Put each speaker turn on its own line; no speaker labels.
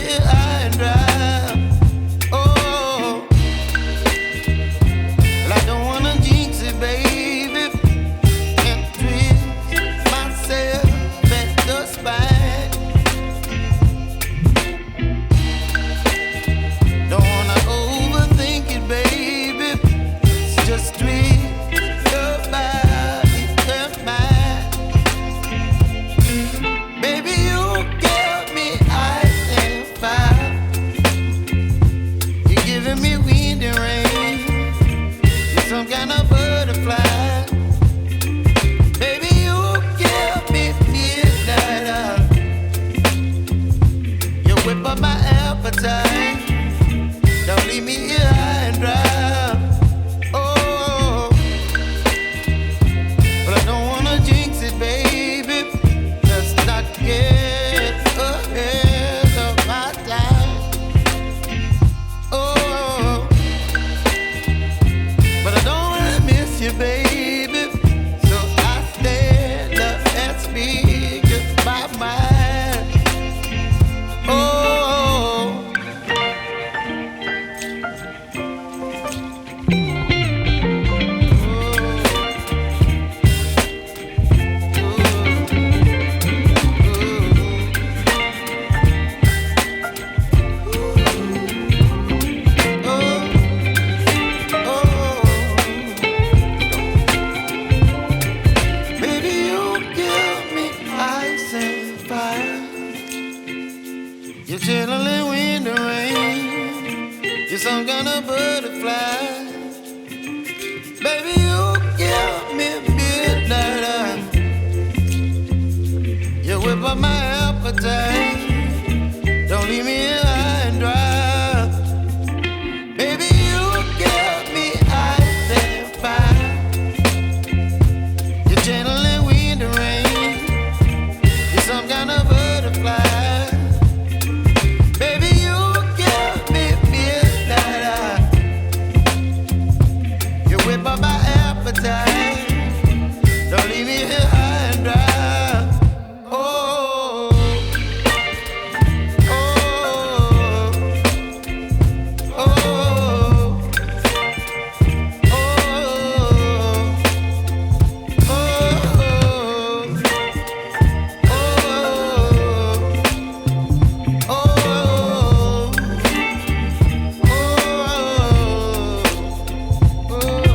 here high and dry. Oh, well, I don't wanna jinx it, baby, and twist myself at the spine. Don't wanna overthink it, baby. It's just twist your body and mine. Baby, you give me ice and fire. You're giving me wind and rain. You're some kind of butterfly. Baby, you give me midnight. You whip up my appetite. Don't leave me here high and dry. Oh, but I don't wanna jinx it, baby. Let's not get ahead of my time. Oh, but I don't wanna miss you, baby. So I stand up and speak my mind. Oh. Baby, you give me ice and fire. You're chilling wind and rain. You're some kind of butterfly. Baby, you give me midnight. You whip up my appetite.